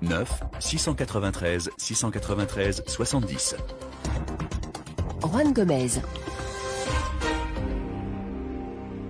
9 693 693 70. Juan Gomez.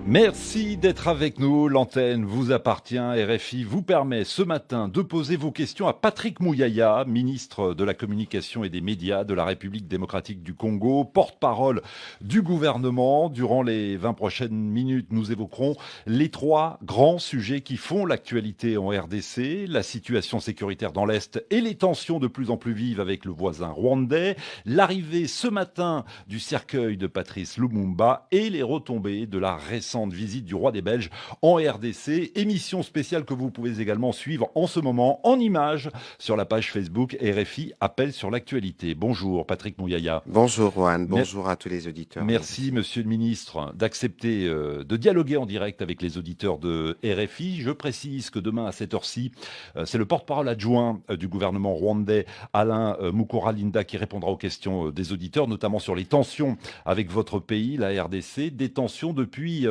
Merci d'être avec nous. L'antenne vous appartient. RFI vous permet ce matin de poser vos questions à Patrick Muyaya, ministre de la Communication et des Médias de la République démocratique du Congo, porte-parole du gouvernement. Durant les 20 prochaines minutes, nous évoquerons les 3 grands sujets qui font l'actualité en RDC, la situation sécuritaire dans l'Est et les tensions de plus en plus vives avec le voisin rwandais, l'arrivée ce matin du cercueil de Patrice Lumumba et les retombées de la récente visite du roi des Belges en RDC. Émission spéciale que vous pouvez également suivre en ce moment en images sur la page Facebook RFI Appel sur l'actualité. Bonjour Patrick Muyaya. Bonjour Juan, bonjour à tous les auditeurs. Merci Monsieur le Ministre d'accepter de dialoguer en direct avec les auditeurs de RFI. Je précise que demain à cette heure-ci, c'est le porte-parole adjoint du gouvernement rwandais Alain Mukuralinda qui répondra aux questions des auditeurs, notamment sur les tensions avec votre pays, la RDC, des tensions depuis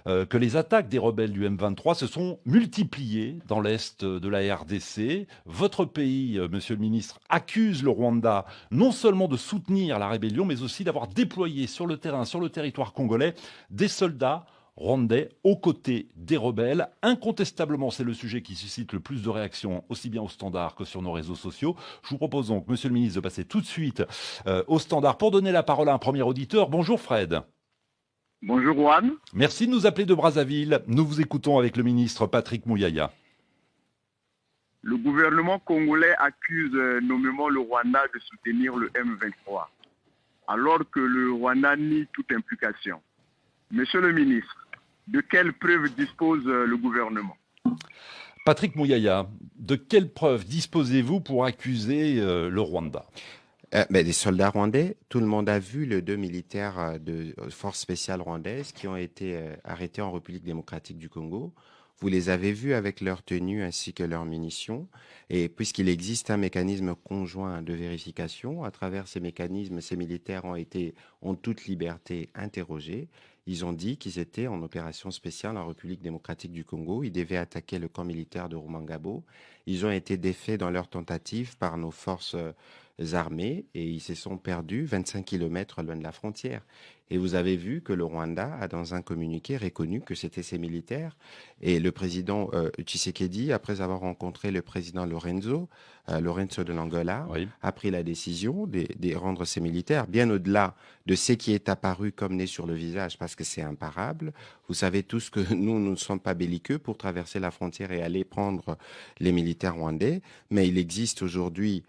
que les attaques des rebelles du M23 se sont multipliées dans l'est de la RDC. Votre pays, monsieur le ministre, accuse le Rwanda non seulement de soutenir la rébellion, mais aussi d'avoir déployé sur le terrain, sur le territoire congolais, des soldats rwandais aux côtés des rebelles. Incontestablement, c'est le sujet qui suscite le plus de réactions, aussi bien au Standard que sur nos réseaux sociaux. Je vous propose donc, monsieur le ministre, de passer tout de suite au Standard pour donner la parole à un premier auditeur. Bonjour Fred. Bonjour Juan. Merci de nous appeler de Brazzaville. Nous vous écoutons avec le ministre Patrick Muyaya. Le gouvernement congolais accuse nommément le Rwanda de soutenir le M23, alors que le Rwanda nie toute implication. Monsieur le ministre, de quelles preuves dispose le gouvernement ? Patrick Muyaya, de quelles preuves disposez-vous pour accuser le Rwanda ? Des soldats rwandais, tout le monde a vu les 2 militaires de force spéciale rwandaises qui ont été arrêtés en République démocratique du Congo. Vous les avez vus avec leur tenue ainsi que leurs munitions. Et puisqu'il existe un mécanisme conjoint de vérification, à travers ces mécanismes, ces militaires ont été en toute liberté interrogés. Ils ont dit qu'ils étaient en opération spéciale en République démocratique du Congo. Ils devaient attaquer le camp militaire de Rumangabo. Ils ont été défaits dans leur tentative par nos forces armées et ils se sont perdus 25 km loin de la frontière. Et vous avez vu que le Rwanda a dans un communiqué reconnu que c'était ses militaires. Et le président Tshisekedi, après avoir rencontré le président Lorenzo de l'Angola, oui, a pris la décision de rendre ses militaires, bien au-delà de ce qui est apparu comme nez sur le visage, parce que c'est imparable. Vous savez tous que nous ne sommes pas belliqueux pour traverser la frontière et aller prendre les militaires rwandais, mais il existe aujourd'hui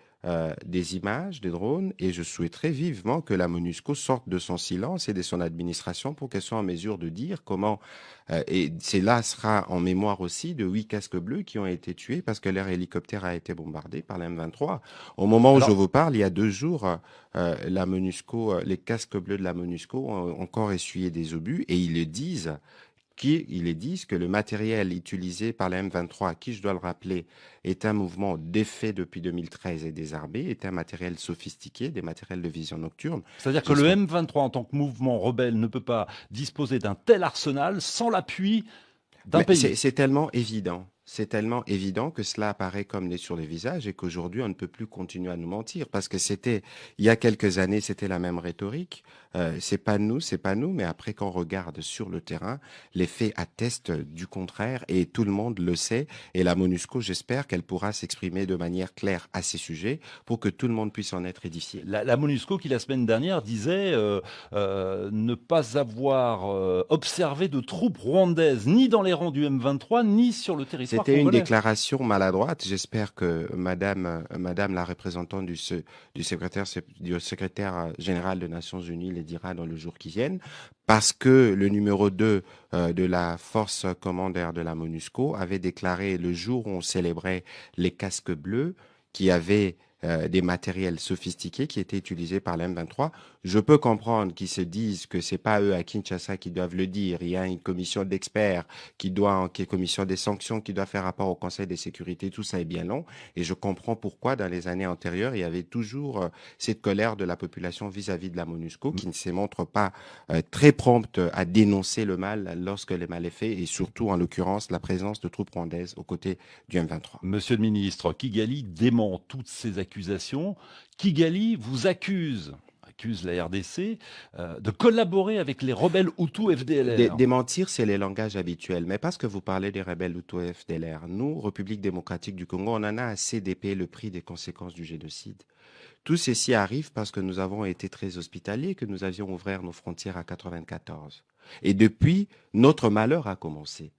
des images, des drones, et je souhaiterais vivement que la MONUSCO sorte de son silence et de son administration pour qu'elle soit en mesure de dire comment, et cela sera en mémoire aussi de 8 casques bleus qui ont été tués parce que leur hélicoptère a été bombardé par la M23. Au moment où je vous parle, il y a 2 jours, la MONUSCO, les casques bleus de la MONUSCO ont encore essuyé des obus et ils le disent que le matériel utilisé par la M23, qui, je dois le rappeler, est un mouvement défait depuis 2013 et désarmé, est un matériel sophistiqué, des matériels de vision nocturne. C'est-à-dire que le M23, en tant que mouvement rebelle, ne peut pas disposer d'un tel arsenal sans l'appui d'un pays. C'est tellement évident. C'est tellement évident que cela apparaît comme nez sur le visage et qu'aujourd'hui, on ne peut plus continuer à nous mentir parce que il y a quelques années, c'était la même rhétorique. C'est pas nous, mais après qu'on regarde sur le terrain, les faits attestent du contraire et tout le monde le sait. Et la MONUSCO, j'espère qu'elle pourra s'exprimer de manière claire à ces sujets pour que tout le monde puisse en être édifié. La MONUSCO qui, la semaine dernière, disait ne pas avoir observé de troupes rwandaises ni dans les rangs du M23, ni sur le territoire C'était congolais. une déclaration maladroite. J'espère que Madame la représentante du secrétaire général des Nations Unies les dira dans le jour qui viennent, parce que le numéro 2 de la force commandeur de la MONUSCO avait déclaré le jour où on célébrait les casques bleus qui avaient des matériels sophistiqués qui étaient utilisés par le M23. Je peux comprendre qu'ils se disent que c'est pas eux à Kinshasa qui doivent le dire. Il y a une commission d'experts qui est commission des sanctions, qui doit faire rapport au Conseil de sécurité. Tout ça est bien long. Et je comprends pourquoi, dans les années antérieures, il y avait toujours cette colère de la population vis-à-vis de la MONUSCO, qui ne se montre pas très prompte à dénoncer le mal lorsque le mal est fait, et surtout, en l'occurrence, la présence de troupes rwandaises aux côtés du M23. Monsieur le ministre, Kigali dément toutes ces accusations. Kigali vous accuse la RDC de collaborer avec les rebelles Hutus FDLR. Démentir, c'est les langages habituels. Mais parce que vous parlez des rebelles Hutus FDLR, nous, République démocratique du Congo, on en a assez de payer le prix des conséquences du génocide. Tout ceci arrive parce que nous avons été très hospitaliers, que nous avions ouvert nos frontières à 1994. Et depuis, notre malheur a commencé.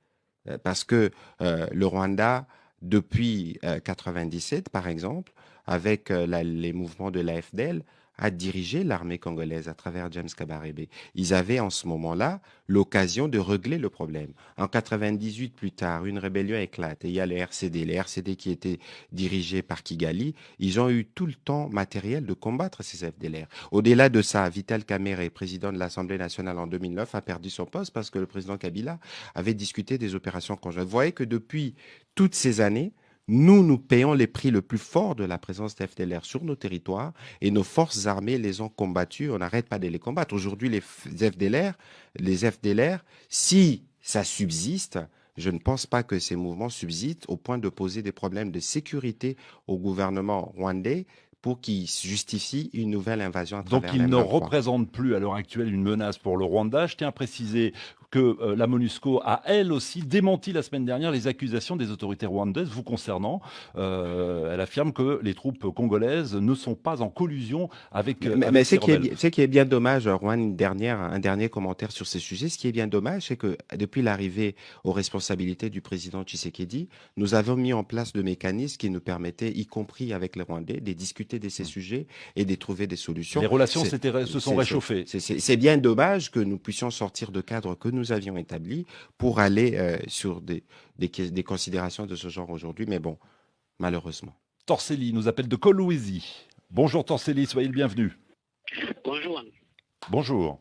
Parce que le Rwanda, depuis 1997, par exemple, avec les mouvements de l'AFDL, a dirigé l'armée congolaise à travers James Kabarebe. Ils avaient en ce moment-là l'occasion de régler le problème. En 98, plus tard, une rébellion éclate et il y a les RCD qui étaient dirigés par Kigali. Ils ont eu tout le temps matériel de combattre ces FDLR. Au-delà de ça, Vital Kamerhe, président de l'Assemblée nationale en 2009, a perdu son poste parce que le président Kabila avait discuté des opérations conjointes. Vous voyez que depuis toutes ces années, nous payons les prix le plus fort de la présence des FDLR sur nos territoires et nos forces armées les ont combattus. On n'arrête pas de les combattre. Aujourd'hui, les FDLR, si ça subsiste, je ne pense pas que ces mouvements subsistent au point de poser des problèmes de sécurité au gouvernement rwandais pour qu'il justifie une nouvelle invasion à travers Donc il ne M23. représente plus à l'heure actuelle une menace pour le Rwanda. Je tiens à préciser que la MONUSCO a elle aussi démenti la semaine dernière les accusations des autorités rwandaises vous concernant. Elle affirme que les troupes congolaises ne sont pas en collusion avec Mais ces rebelles. ce qui est bien dommage, Rouen, un dernier commentaire sur ce sujet. Ce qui est bien dommage, c'est que depuis l'arrivée aux responsabilités du président Tshisekedi, nous avons mis en place de mécanismes qui nous permettaient, y compris avec les Rwandais, de discuter de ces sujets et de trouver des solutions. Les relations se sont réchauffées. C'est bien dommage que nous puissions sortir de cadres que nous avions établis pour aller sur des considérations de ce genre aujourd'hui. Mais bon, malheureusement. Torselli nous appelle de Kolwezi. Bonjour Torselli, soyez le bienvenu. Bonjour. Bonjour.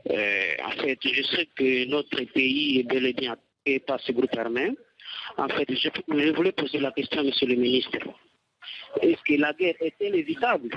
En fait, je sais que notre pays est bel et bien attaqué par ce groupe armé. En fait, je voulais poser la question à Monsieur le ministre. Est-ce que la guerre est-elle évitable?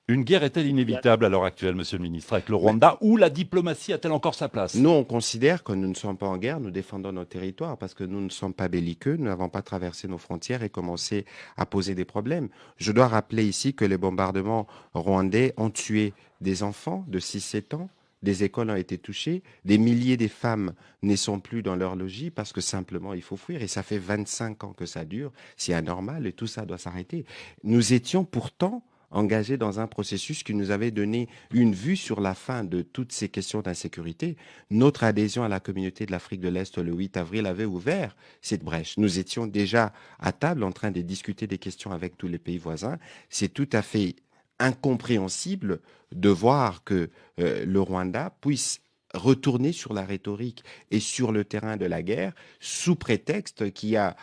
Une guerre est-elle inévitable à l'heure actuelle, Monsieur le ministre, avec le Rwanda, ou la diplomatie a-t-elle encore sa place? Nous, on considère que nous ne sommes pas en guerre, nous défendons nos territoires parce que nous ne sommes pas belliqueux, nous n'avons pas traversé nos frontières et commencé à poser des problèmes. Je dois rappeler ici que les bombardements rwandais ont tué des enfants de 6-7 ans. Des écoles ont été touchées, des milliers de femmes ne sont plus dans leur logis parce que simplement il faut fuir et ça fait 25 ans que ça dure, c'est anormal et tout ça doit s'arrêter. Nous étions pourtant engagés dans un processus qui nous avait donné une vue sur la fin de toutes ces questions d'insécurité. Notre adhésion à la communauté de l'Afrique de l'Est le 8 avril avait ouvert cette brèche. Nous étions déjà à table en train de discuter des questions avec tous les pays voisins. C'est tout à fait incompréhensible de voir que le Rwanda puisse retourner sur la rhétorique et sur le terrain de la guerre sous prétexte qu'il y a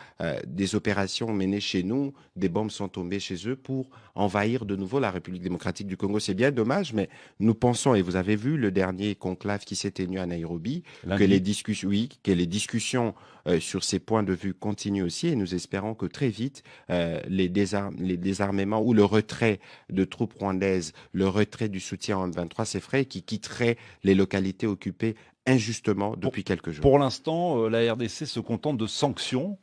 des opérations menées chez nous, des bombes sont tombées chez eux pour envahir de nouveau la République démocratique du Congo. C'est bien dommage, mais nous pensons, et vous avez vu le dernier conclave qui s'est tenu à Nairobi, que les discussions sur ces points de vue continuent aussi et nous espérons que très vite les désarmements ou le retrait de troupes rwandaises, le retrait du soutien en M23 s'effraie qui quitterait les localités occupées injustement depuis quelques jours. Pour l'instant, la RDC se contente de sanctions.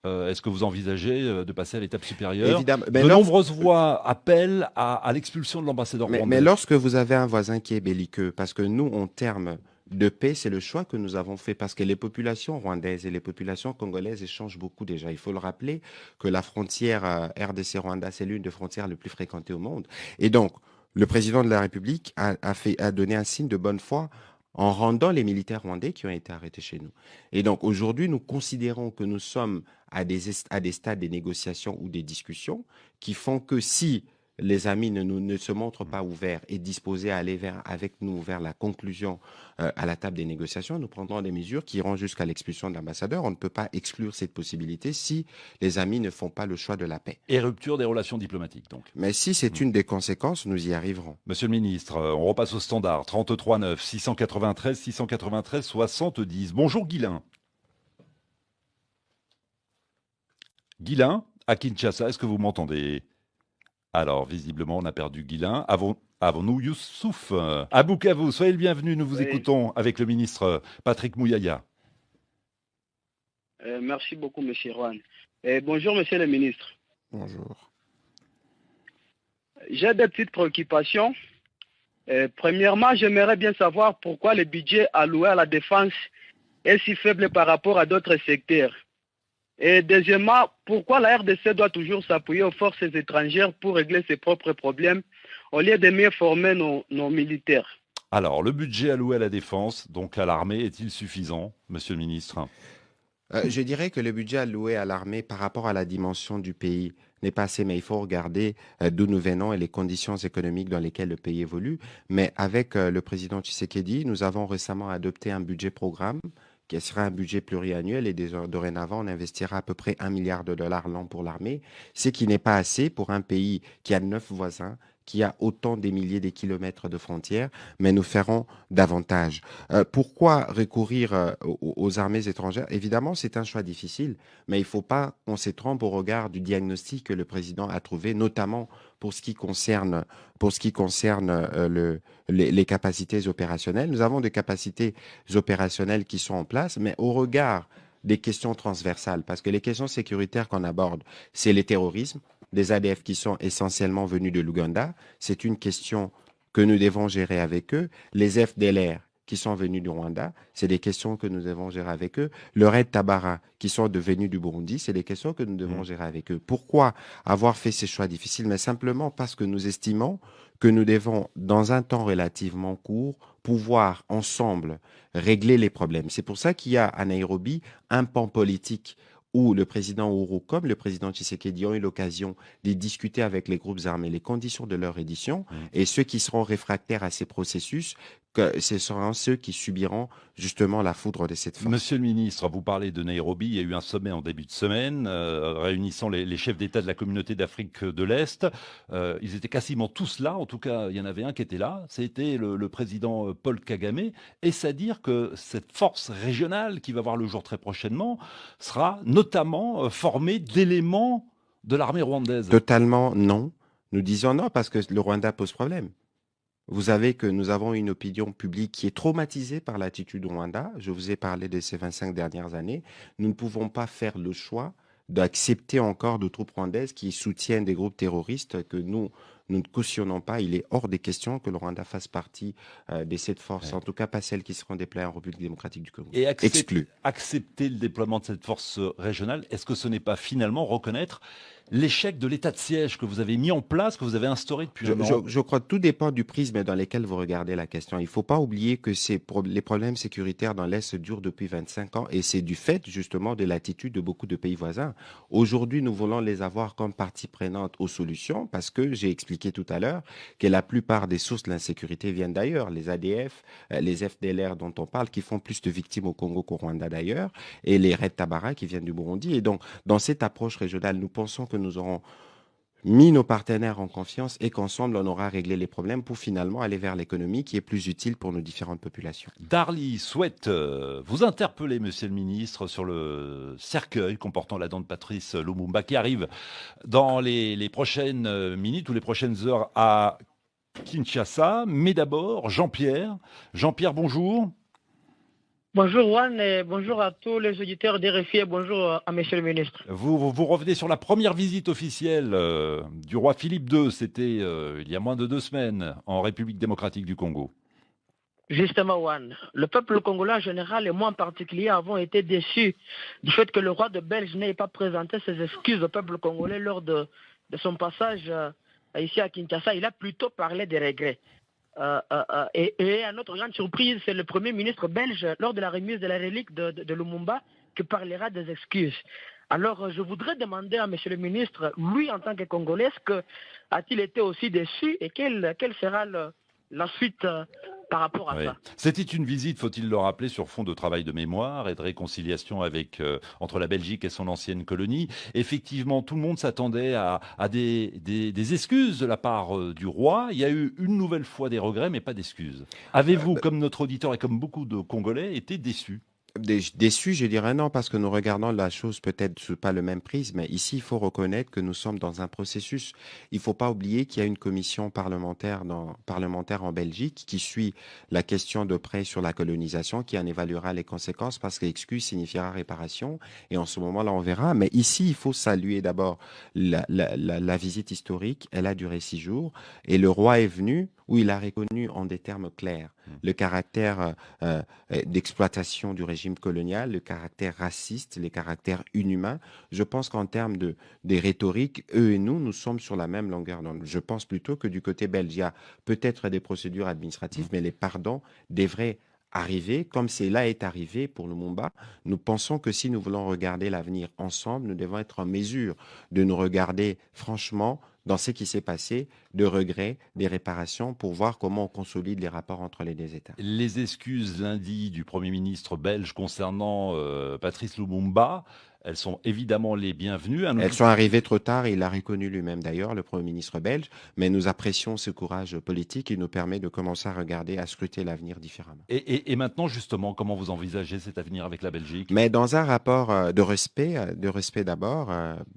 Est-ce que vous envisagez de passer à l'étape supérieure? Évidemment. De nombreuses voix appellent à l'expulsion de l'ambassadeur rwandais. Mais lorsque vous avez un voisin qui est belliqueux, parce que nous, en termes de paix, c'est le choix que nous avons fait, parce que les populations rwandaises et les populations congolaises échangent beaucoup déjà. Il faut le rappeler que la frontière RDC-Rwanda, c'est l'une des frontières les plus fréquentées au monde. Et donc, le président de la République a donné un signe de bonne foi en rendant les militaires rwandais qui ont été arrêtés chez nous. Et donc aujourd'hui, nous considérons que nous sommes à des stades des négociations ou des discussions qui font que si les amis ne se montrent pas ouverts et disposés à aller avec nous vers la conclusion à la table des négociations, nous prendrons des mesures qui iront jusqu'à l'expulsion de l'ambassadeur. On ne peut pas exclure cette possibilité si les amis ne font pas le choix de la paix. Et rupture des relations diplomatiques, donc. Mais si c'est une des conséquences, nous y arriverons. Monsieur le ministre, on repasse au standard. 33 9 693 693 70. Bonjour Guilain. Guilain, à Kinshasa, est-ce que vous m'entendez? Alors, visiblement, on a perdu Guilain. Avons-nous Youssouf à Bukavu? Soyez le bienvenu, nous vous écoutons avec le ministre Patrick Mouyaya. Merci beaucoup, monsieur Rouen. Bonjour, monsieur le ministre. Bonjour. J'ai des petites préoccupations. Premièrement, j'aimerais bien savoir pourquoi le budget alloué à la défense est si faible par rapport à d'autres secteurs. Et deuxièmement, pourquoi la RDC doit toujours s'appuyer aux forces étrangères pour régler ses propres problèmes au lieu de mieux former nos militaires? Alors, le budget alloué à la défense, donc à l'armée, est-il suffisant, monsieur le ministre? Je dirais que le budget alloué à l'armée par rapport à la dimension du pays n'est pas assez, mais il faut regarder d'où nous venons et les conditions économiques dans lesquelles le pays évolue. Mais avec le président Tshisekedi, nous avons récemment adopté un budget programme qui sera un budget pluriannuel et dorénavant, on investira à peu près $1 milliard l'an pour l'armée, ce qui n'est pas assez pour un pays qui a 9 voisins, qui a autant des milliers de kilomètres de frontières, mais nous ferons davantage. Pourquoi recourir aux armées étrangères? Évidemment, c'est un choix difficile, mais il ne faut pas qu'on se trompe au regard du diagnostic que le président a trouvé, notamment pour ce qui concerne les capacités opérationnelles. Nous avons des capacités opérationnelles qui sont en place, mais au regard des questions transversales, parce que les questions sécuritaires qu'on aborde, c'est le terrorisme, des ADF qui sont essentiellement venus de l'Ouganda. C'est une question que nous devons gérer avec eux. Les FDLR qui sont venus du Rwanda, c'est des questions que nous devons gérer avec eux. Le Red Tabara qui sont devenus du Burundi, c'est des questions que nous devons gérer avec eux. Pourquoi avoir fait ces choix difficiles? Mais simplement parce que nous estimons que nous devons, dans un temps relativement court, pouvoir ensemble régler les problèmes. C'est pour ça qu'il y a à Nairobi un pan politique où le président Uhuru comme le président Tshisekedi ont eu l'occasion de discuter avec les groupes armés les conditions de leur édition et ceux qui seront réfractaires à ces processus, que ce seront ceux qui subiront justement la foudre de cette force. Monsieur le ministre, vous parlez de Nairobi, il y a eu un sommet en début de semaine réunissant les chefs d'État de la communauté d'Afrique de l'Est. Ils étaient quasiment tous là, en tout cas il y en avait un qui était là, c'était le président Paul Kagame. Est-ce à dire que cette force régionale qui va voir le jour très prochainement sera notamment formée d'éléments de l'armée rwandaise? Totalement non. Nous disons non parce que le Rwanda pose problème. Vous savez que nous avons une opinion publique qui est traumatisée par l'attitude du Rwanda. Je vous ai parlé de ces 25 dernières années. Nous ne pouvons pas faire le choix d'accepter encore de troupes rwandaises qui soutiennent des groupes terroristes que nous ne cautionnons pas. Il est hors des questions que le Rwanda fasse partie de cette force, en tout cas pas celles qui seront déployées en République démocratique du Congo. Et exclu. Accepter le déploiement de cette force régionale, est-ce que ce n'est pas finalement reconnaître l'échec de l'état de siège que vous avez mis en place, que vous avez instauré depuis un an? Je crois que tout dépend du prisme dans lequel vous regardez la question. Il ne faut pas oublier que les problèmes sécuritaires dans l'Est durent depuis 25 ans et c'est du fait justement de l'attitude de beaucoup de pays voisins. Aujourd'hui, nous voulons les avoir comme partie prenante aux solutions parce que j'ai expliqué tout à l'heure que la plupart des sources de l'insécurité viennent d'ailleurs. Les ADF, les FDLR dont on parle qui font plus de victimes au Congo qu'au Rwanda d'ailleurs et les Red Tabara qui viennent du Burundi. Et donc, dans cette approche régionale, nous pensons que nous aurons mis nos partenaires en confiance et qu'ensemble, on aura réglé les problèmes pour finalement aller vers l'économie qui est plus utile pour nos différentes populations. Darly souhaite vous interpeller, monsieur le ministre, sur le cercueil comportant la dent de Patrice Lumumba qui arrive dans les prochaines minutes ou les prochaines heures à Kinshasa. Mais d'abord, Jean-Pierre. Jean-Pierre, bonjour. Bonjour Juan et bonjour à tous les auditeurs d'RFI et bonjour à monsieur le ministre. Vous revenez sur la première visite officielle du roi Philippe II, c'était il y a moins de 2 semaines en République démocratique du Congo. Justement Juan, le peuple congolais en général et moi en particulier avons été déçus du fait que le roi de Belge n'ait pas présenté ses excuses au peuple congolais lors de son passage ici à Kinshasa. Il a plutôt parlé des regrets. Et à notre grande surprise, c'est le Premier ministre belge, lors de la remise de la relique de Lumumba, qui parlera des excuses. Alors, je voudrais demander à M. le ministre, lui, en tant que Congolais, a-t-il été aussi déçu et quelle sera la suite par rapport à ça? C'était une visite, faut-il le rappeler, sur fond de travail de mémoire et de réconciliation entre la Belgique et son ancienne colonie. Effectivement, tout le monde s'attendait à des excuses de la part du roi. Il y a eu une nouvelle fois des regrets, mais pas d'excuses. Avez-vous, comme notre auditeur et comme beaucoup de Congolais, été déçus? Déçu, je dirais non, parce que nous regardons la chose peut-être sous pas le même prisme, mais ici, il faut reconnaître que nous sommes dans un processus. Il ne faut pas oublier qu'il y a une commission parlementaire en Belgique qui suit la question de près sur la colonisation, qui en évaluera les conséquences, parce que excuse signifiera réparation, et en ce moment-là, on verra. Mais ici, il faut saluer d'abord la visite historique. Elle a duré 6 jours, et le roi est venu où il a reconnu en des termes clairs le caractère d'exploitation du régime colonial, le caractère raciste, les caractères inhumains. Je pense qu'en termes des rhétoriques, eux et nous sommes sur la même longueur d'onde. Je pense plutôt que du côté belge, il y a peut-être des procédures administratives, mais les pardons devraient arriver, comme cela est arrivé pour Lumumba. Nous pensons que si nous voulons regarder l'avenir ensemble, nous devons être en mesure de nous regarder franchement dans ce qui s'est passé, de regrets, des réparations, pour voir comment on consolide les rapports entre les deux États. Les excuses lundi du Premier ministre belge concernant Patrice Lumumba, elles sont évidemment les bienvenues. Elles sont arrivées trop tard, et il l'a reconnu lui-même d'ailleurs, le Premier ministre belge, mais nous apprécions ce courage politique qui nous permet de commencer à regarder, à scruter l'avenir différemment. Et maintenant, justement, comment vous envisagez cet avenir avec la Belgique? Mais dans un rapport de respect d'abord,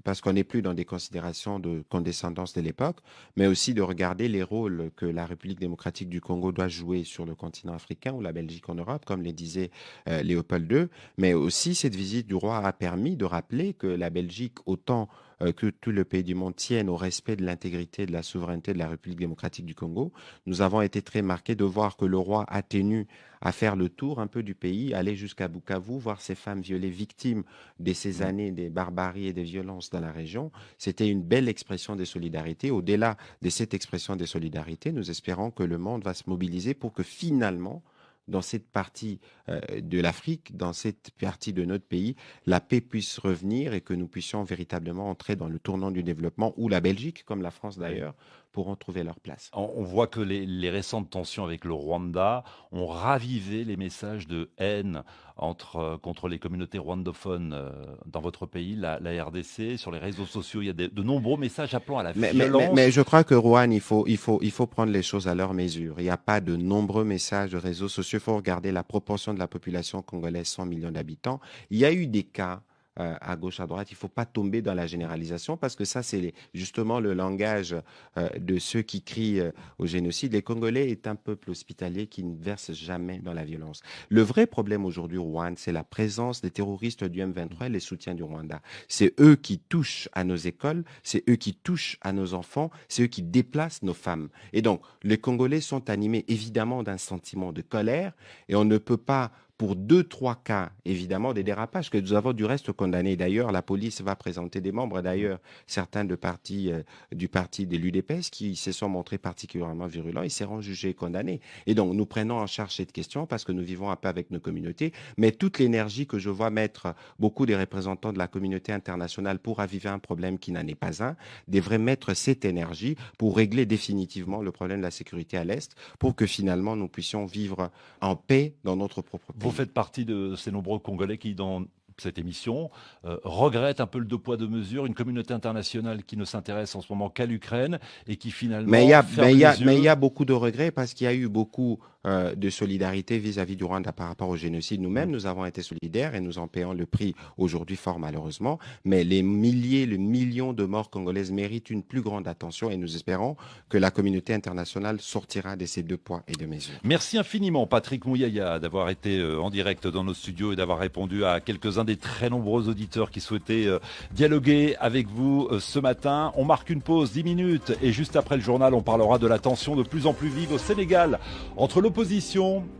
parce qu'on n'est plus dans des considérations de condescendance de l'époque, mais aussi de regarder les rôles que la République démocratique du Congo doit jouer sur le continent africain ou la Belgique en Europe, comme le disait Léopold II. Mais aussi, cette visite du roi a permis de rappeler que la Belgique, autant que tout le pays du monde, tienne au respect de l'intégrité de la souveraineté de la République démocratique du Congo. Nous avons été très marqués de voir que le roi a tenu à faire le tour un peu du pays, aller jusqu'à Bukavu, voir ces femmes violées, victimes de ces années des barbaries et des violences dans la région. C'était une belle expression de solidarité. Au-delà de cette expression de solidarité, nous espérons que le monde va se mobiliser pour que finalement, dans cette partie de l'Afrique, dans cette partie de notre pays, la paix puisse revenir et que nous puissions véritablement entrer dans le tournant du développement où la Belgique, comme la France d'ailleurs, pourront trouver leur place. On voit que les récentes tensions avec le Rwanda ont ravivé les messages de haine contre les communautés rwandophones dans votre pays, la RDC. Sur les réseaux sociaux, il y a de nombreux messages appelant à la violence. Mais je crois que, Rohan, il faut prendre les choses à leur mesure. Il n'y a pas de nombreux messages de réseaux sociaux. Il faut regarder la proportion de la population congolaise, 100 millions d'habitants. Il y a eu des cas à gauche, à droite. Il ne faut pas tomber dans la généralisation, parce que ça, c'est justement le langage de ceux qui crient au génocide. Les Congolais est un peuple hospitalier qui ne verse jamais dans la violence. Le vrai problème aujourd'hui, Rouen, c'est la présence des terroristes du M23 et les soutiens du Rwanda. C'est eux qui touchent à nos écoles, c'est eux qui touchent à nos enfants, c'est eux qui déplacent nos femmes. Et donc, les Congolais sont animés évidemment d'un sentiment de colère, et on ne peut pas, pour 2-3 cas, évidemment, des dérapages que nous avons du reste condamnés. D'ailleurs, la police va présenter des membres, d'ailleurs, certains du parti de l'UDPS qui se sont montrés particulièrement virulents. Ils seront jugés et condamnés. Et donc, nous prenons en charge cette question parce que nous vivons un peu avec nos communautés. Mais toute l'énergie que je vois mettre beaucoup des représentants de la communauté internationale pour raviver un problème qui n'en est pas un, devraient mettre cette énergie pour régler définitivement le problème de la sécurité à l'Est, pour que finalement nous puissions vivre en paix dans notre propre pays. Vous faites partie de ces nombreux Congolais qui, dans cette émission, regrettent un peu le 2 poids 2 mesures, une communauté internationale qui ne s'intéresse en ce moment qu'à l'Ukraine et qui finalement mais il y a beaucoup de regrets, parce qu'il y a eu beaucoup de solidarité vis-à-vis du Rwanda par rapport au génocide. Nous-mêmes, nous avons été solidaires et nous en payons le prix aujourd'hui fort malheureusement, mais les millions de morts congolaises méritent une plus grande attention, et nous espérons que la communauté internationale sortira de ces 2 poids et 2 mesures. Merci infiniment Patrick Mouyaya d'avoir été en direct dans nos studios et d'avoir répondu à quelques-uns des très nombreux auditeurs qui souhaitaient dialoguer avec vous ce matin. On marque une pause 10 minutes et juste après le journal, on parlera de la tension de plus en plus vive au Sénégal entre l'opposition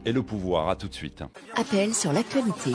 et le pouvoir. À tout de suite. Appel sur l'actualité.